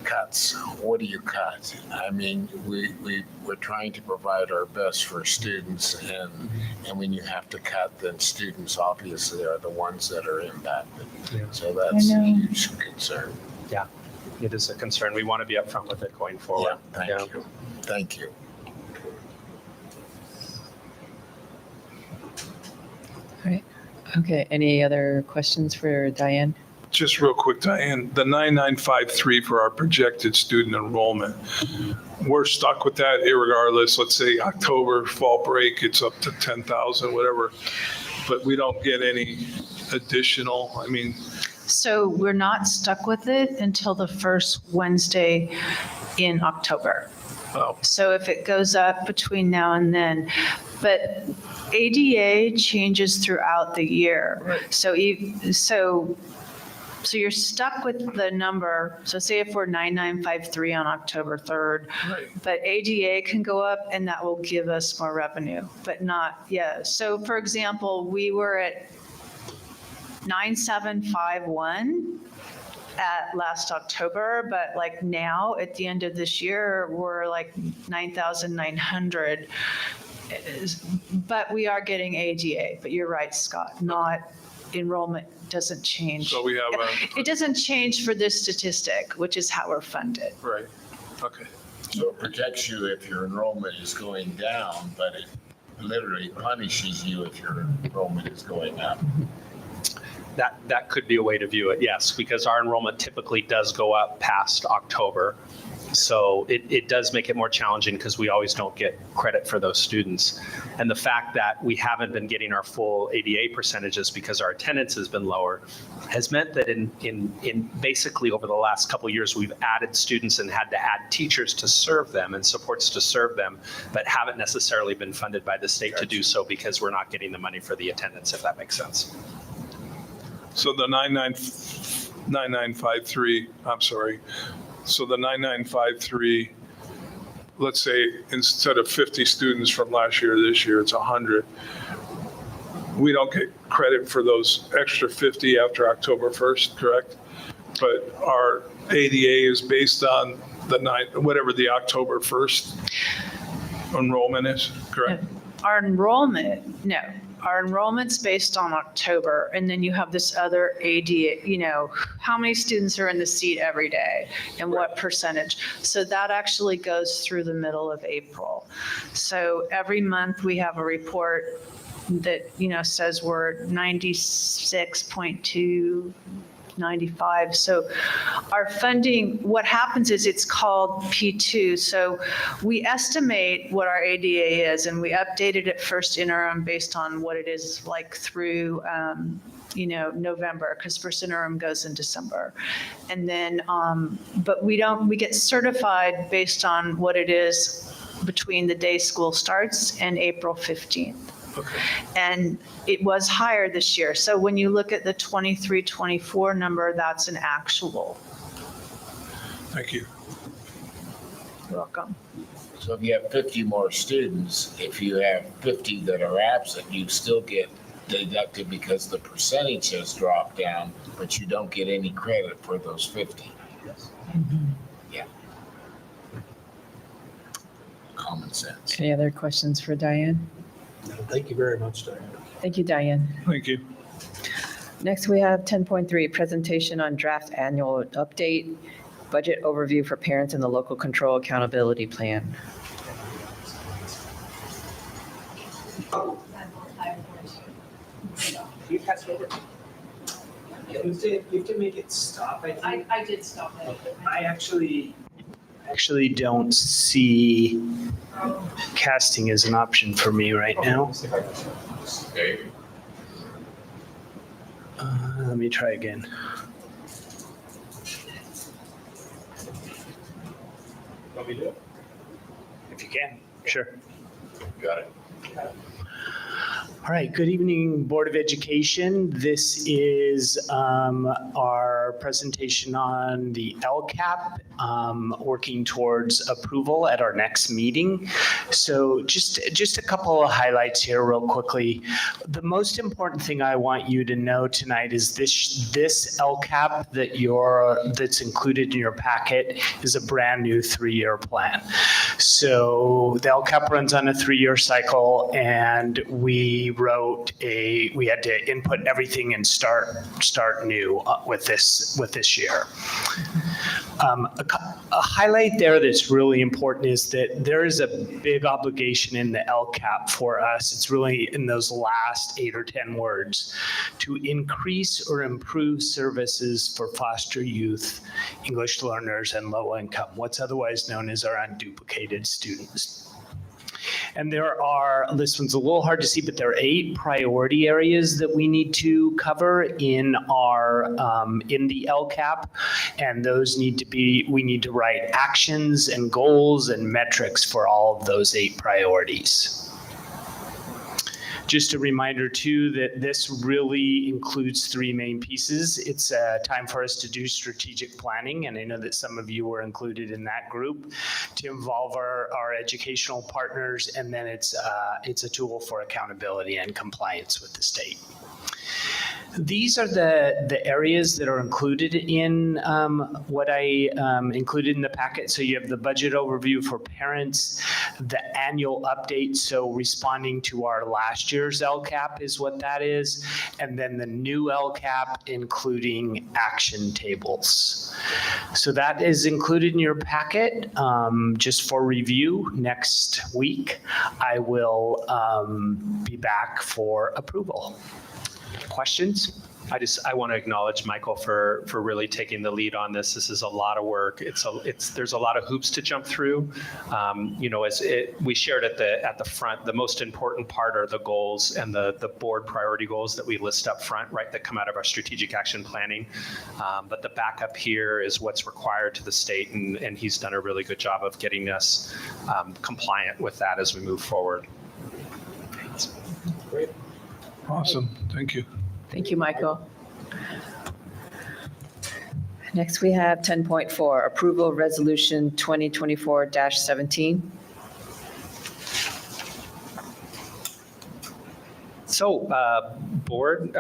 cuts. What do you cut? I mean, we're trying to provide our best for students, and when you have to cut, then students obviously are the ones that are impacted. Yeah. So that's a huge concern. It is a concern. We want to be upfront with it going forward. Yeah, thank you. All right. Okay, any other questions for Diane? Just real quick, Diane, the 9953 for our projected student enrollment, we're stuck with that irregardless. Let's say October, fall break, it's up to 10,000, whatever, but we don't get any additional, So we're not stuck with it until the first Wednesday in October. Oh. So if it goes up between now and then, but ADA changes throughout the year. Right. So you're stuck with the number. So say if we're 9953 on October 3rd, Right. but ADA can go up and that will give us more revenue, but not, So for example, we were at 9751 at last October, but like now at the end of this year, we're like 9,900. But we are getting ADA, but you're right, Scott, not enrollment doesn't change. So we have It doesn't change for this statistic, which is how we're funded. right, okay. So it protects you if your enrollment is going down, but it literally punishes you if your enrollment is going up. That could be a way to view it, yes, because our enrollment typically does go up past October. So it does make it more challenging because we always don't get credit for those students. And the fact that we haven't been getting our full ADA percentages because our attendance has been lower has meant that in basically over the last couple of years, we've added students and had to add teachers to serve them and supports to serve them, but haven't necessarily been funded by the state to do so because we're not getting the money for the attendance, if that makes sense. So the 9953, I'm sorry. So the 9953, let's say instead of 50 students from last year, this year it's 100. We don't get credit for those extra 50 after October 1st, correct? But our ADA is based on whatever the October 1st enrollment is, correct? Our enrollment's based on October, and then you have this other ADA, how many students are in the seat every day and what percentage. So that actually goes through the middle of April. So every month we have a report that, says we're 96.2, 95. So our funding, what happens is it's called P2. So we estimate what our ADA is, and we updated it first interim based on what it is like through November, because first interim goes in December. And then, but we get certified based on what it is between the day school starts and April 15th. Okay. And it was higher this year. So when you look at the 23-24 number, that's an actual. Thank you. You're welcome. So if you have 50 more students, if you have 50 that are absent, you still get deducted because the percentage has dropped down, but you don't get any credit for those 50. Yes. Yeah. Common sense. Any other questions for Diane? Thank you very much, Diane. Thank you, Diane. Thank you. Next, we have 10.3, presentation on draft annual update, budget overview for parents in the local control accountability plan. You have to make it stop, I think. I did stop it. I actually don't see casting as an option for me right now. Let me try again. Want me to do it? If you can, sure. Got it. All right, good evening, Board of Education. This is our presentation on the LCAP, working towards approval at our next meeting. So just a couple of highlights here real quickly. The most important thing I want you to know tonight is this LCAP that's included in your packet is a brand new 3-year plan. So the LCAP runs on a 3-year cycle, and we had to input everything and start new with this year. A highlight there that's really important is that there is a big obligation in the LCAP for us. It's really in those last 8 or 10 words to increase or improve services for foster youth, English learners, and low income, what's otherwise known as our unduplicated students. And this one's a little hard to see, but there are 8 priority areas that we need to cover in the LCAP. And we need to write actions and goals and metrics for all of those 8 priorities. Just a reminder too that this really includes 3 main pieces. It's time for us to do strategic planning, and I know that some of you were included in that group, to involve our educational partners, and then it's a tool for accountability and compliance with the state. These are the areas that are included in what I included in the packet. So you have the budget overview for parents, the annual update, so responding to our last year's LCAP is what that is, and then the new LCAP, including action tables. So that is included in your packet. Just for review, next week I will be back for approval. Questions? I want to acknowledge Michael for really taking the lead on this. This is a lot of work. There's a lot of hoops to jump through. We shared at the front, the most important part are the goals and the board priority goals that we list up front, right, that come out of our strategic action planning. But the backup here is what's required to the state, and he's done a really good job of getting us compliant with that as we move forward. Great. Awesome. Thank you. Thank you, Michael. Next, we have 10.4, approval resolution 2024-17. So, board,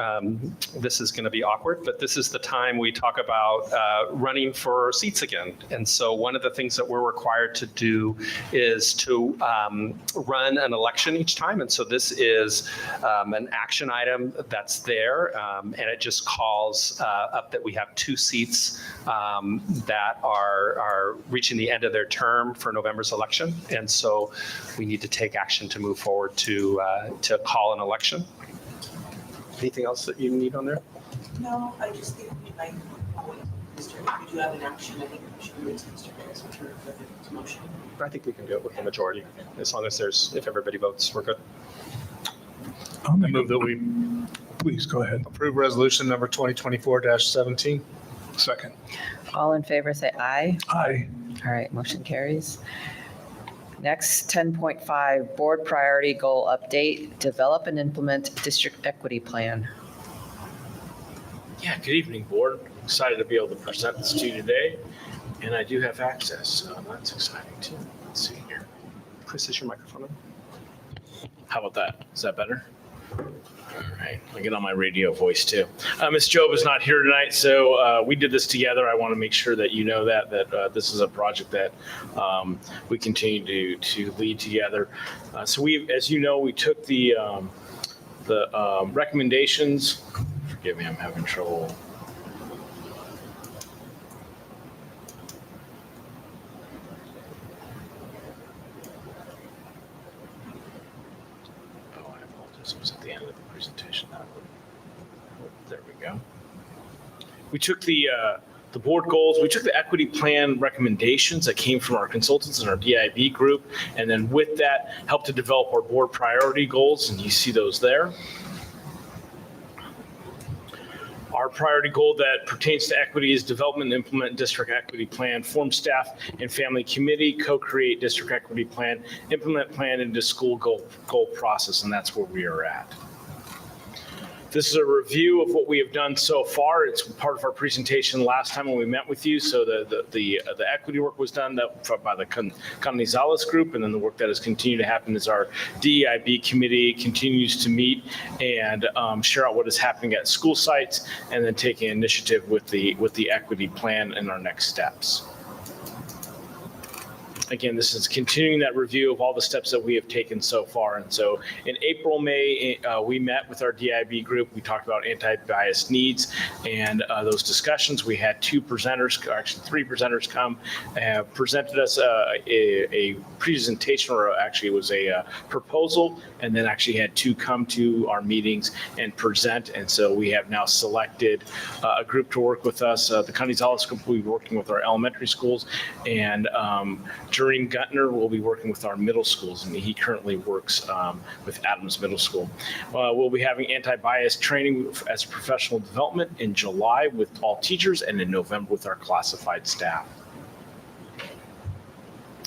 this is going to be awkward, but this is the time we talk about running for seats again. And so one of the things that we're required to do is to run an election each time. And so this is an action item that's there, and it just calls up that we have 2 seats that are reaching the end of their term for November's election. And so we need to take action to move forward to call an election. Anything else that you need on there? No, I just think we might, Mr. We do have an action, I think we should move to Mr. Harris return for the motion. I think we can do it with the majority, as long as if everybody votes, we're good. I'll I make move that we Please go ahead. approve resolution number 2024-17. Second. All in favor, say aye. Aye. All right, motion carries. Next, 10.5, board priority goal update, develop and implement district equity plan. Yeah, good evening, board. Excited to be able to present this to you today, and I do have access, so that's exciting too. Let's see here. Chris, is your microphone on? How about that? Is that better? All right, I'll get on my radio voice too. Ms. Job is not here tonight, so we did this together. I want to make sure that you know that this is a project that we continue to lead together. So we, as you know, we took the recommendations. Forgive me, I'm having trouble. Oh, I apologize. It was at the end of the presentation. There we go. We took the board goals, we took the equity plan recommendations that came from our consultants and our DIB group, and then with that, helped to develop our board priority goals, and you see those there. Our priority goal that pertains to equity is development and implement district equity plan, form staff and family committee, co-create district equity plan, implement plan into school goal process, and that's where we are at. This is a review of what we have done so far. It's part of our presentation last time when we met with you. So the equity work was done by the Canizales group, and then the work that has continued to happen is our DEIB committee continues to meet and share out what is happening at school sites, and then taking initiative with the equity plan and our next steps. Again, this is continuing that review of all the steps that we have taken so far. And so in April, May, we met with our DIB group. We talked about anti-bias needs and those discussions. We had 2 presenters, actually 3 presenters come and presented us a presentation, or actually it was a proposal, and then actually had 2 come to our meetings and present. And so we have now selected a group to work with us. The Canizales group will be working with our elementary schools, and Doreen Guttner will be working with our middle schools, and he currently works with Adams Middle School. We'll be having anti-bias training as professional development in July with all teachers, and in November with our classified staff.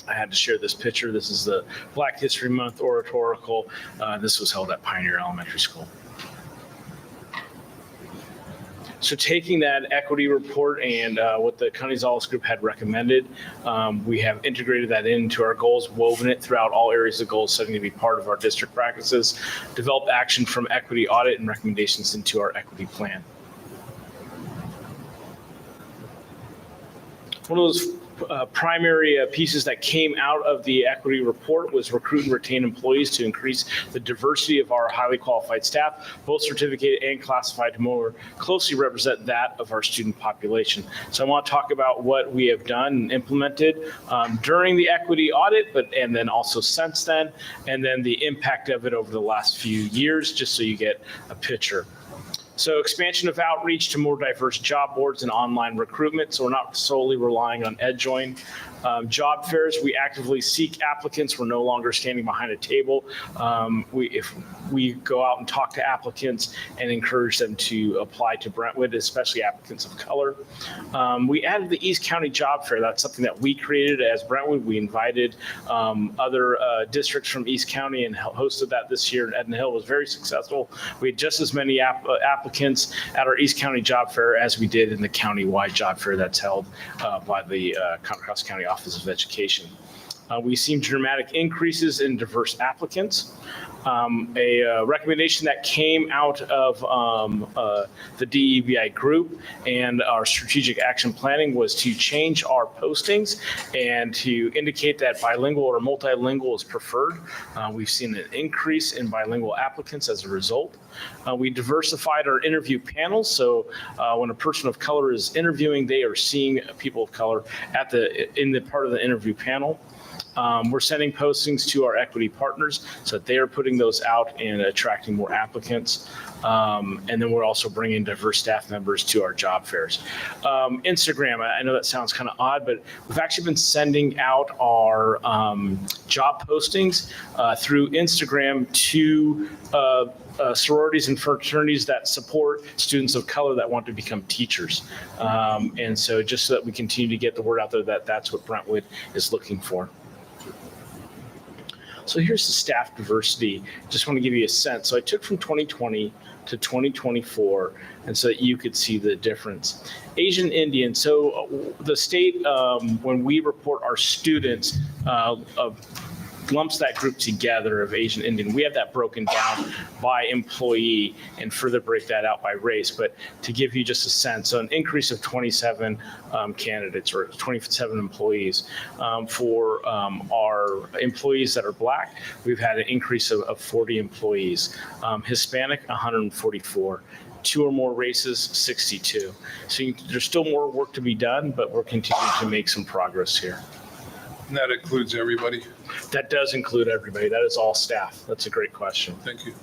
I had to share this picture. This is the Black History Month oratorical. This was held at Pioneer Elementary School. So taking that equity report and what the Canizales group had recommended, we have integrated that into our goals, woven it throughout all areas of goal setting to be part of our district practices, developed action from equity audit and recommendations into our equity plan. One of those primary pieces that came out of the equity report was recruit and retain employees to increase the diversity of our highly qualified staff, both certificated and classified, to more closely represent that of our student population. So I want to talk about what we have done and implemented during the equity audit, and then also since then, and then the impact of it over the last few years, just so you get a picture. So expansion of outreach to more diverse job boards and online recruitment. So we're not solely relying on EdJoin. Job fairs, we actively seek applicants. We're no longer standing behind a table. If we go out and talk to applicants and encourage them to apply to Brentwood, especially applicants of color. We added the East County Job Fair. That's something that we created as Brentwood. We invited other districts from East County and hosted that this year. And Edna Hill was very successful. We had just as many applicants at our East County Job Fair as we did in the county-wide job fair that's held by the Contra Costa County Office of Education. We've seen dramatic increases in diverse applicants. A recommendation that came out of the DEBI group and our strategic action planning was to change our postings and to indicate that bilingual or multilingual is preferred. We've seen an increase in bilingual applicants as a result. We diversified our interview panels, so when a person of color is interviewing, they are seeing people of color in the part of the interview panel. We're sending postings to our equity partners so that they are putting those out and attracting more applicants. And then we're also bringing diverse staff members to our job fairs. Instagram, I know that sounds kind of odd, but we've actually been sending out our job postings through Instagram to sororities and fraternities that support students of color that want to become teachers. And so just so that we continue to get the word out there that that's what Brentwood is looking for. So here's the staff diversity. Just want to give you a sense. So I took from 2020 to 2024, and so that you could see the difference. Asian Indian. So the state, when we report our students, lumps that group together of Asian Indian. We have that broken down by employee and further break that out by race. But to give you just a sense, so an increase of 27 candidates or 27 employees. For our employees that are Black, we've had an increase of 40 employees. Hispanic, 144. 2 or more races, 62. So there's still more work to be done, but we're continuing to make some progress here. And that includes everybody. That does include everybody. That is all staff. That's a great question. Thank you.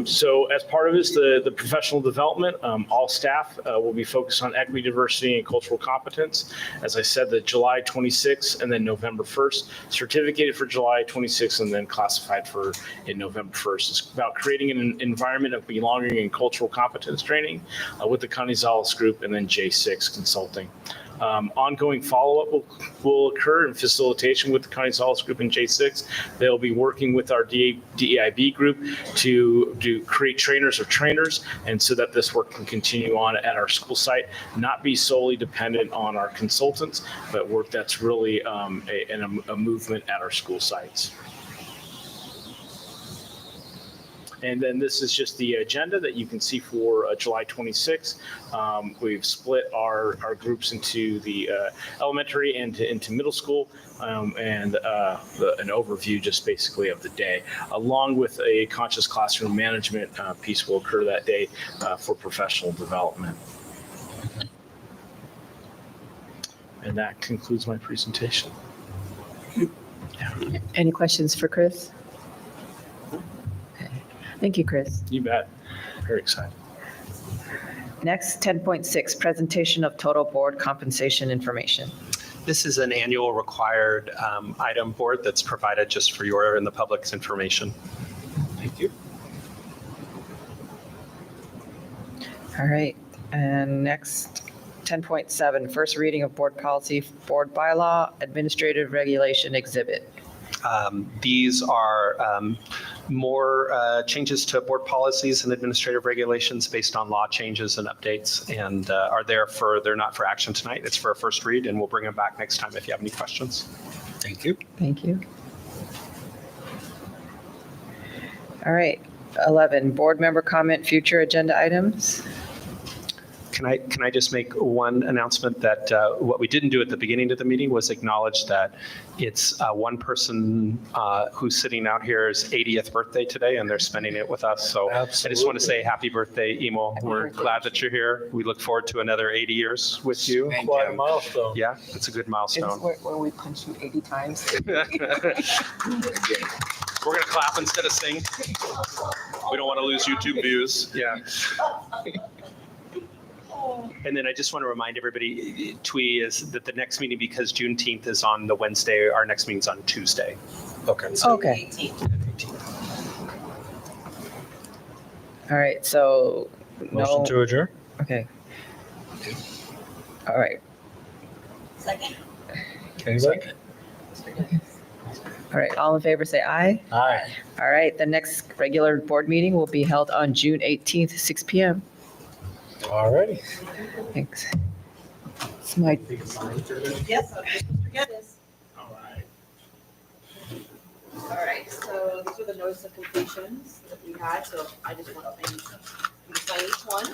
So as part of this, the professional development, all staff will be focused on equity, diversity, and cultural competence. As I said, the July 26th and then November 1st, certificated for July 26th and then classified for in November 1st. It's about creating an environment of belonging and cultural competence training with the Canizales Group and then J6 Consulting. Ongoing follow-up will occur in facilitation with the Canizales Group and J6. They'll be working with our DEIB group to create trainers of trainers, and so that this work can continue on at our school site, not be solely dependent on our consultants, but work that's really a movement at our school sites. And then this is just the agenda that you can see for July 26th. We've split our groups into the elementary and into middle school, and an overview just basically of the day, along with a conscious classroom management piece will occur that day for professional development. And that concludes my presentation. Any questions for Chris? Thank you, Chris. You bet. Very excited. Next, 10.6, presentation of total board compensation information. This is an annual required item, board, that's provided just for your and the public's information. Thank you. All right, and next, 10.7, first reading of board policy, board bylaw, administrative regulation exhibit. These are more changes to board policies and administrative regulations based on law changes and updates, and they're not for action tonight. It's for a first read, and we'll bring them back next time if you have any questions. Thank you. Thank you. All right, 11, board member comment, future agenda items. Can I just make one announcement that what we didn't do at the beginning of the meeting was acknowledge that it's one person who's sitting out here's 80th birthday today, and they're spending it with us. So Absolutely. I just want to say happy birthday, Emo. We're glad that you're here. We look forward to another 80 years with you. Quite a milestone. Yeah, it's a good milestone. Where we punch you 80 times. Again, We're going to clap instead of sing. We don't want to lose YouTube views. Yeah. And then I just want to remind everybody, Twee, is that the next meeting, because Juneteenth is on the Wednesday, our next meeting's on Tuesday. Okay. Okay. 18th. All right, so Motion no, to adjourn? okay. All right, Anybody? all right, all in favor, say aye. Aye. All right, the next regular board meeting will be held on June 18th, 6 PM. All righty. Thanks. It's my Yes, I'll just forget this. All right. All right, so these are the notice of completions that we had, so I just want to sign each one.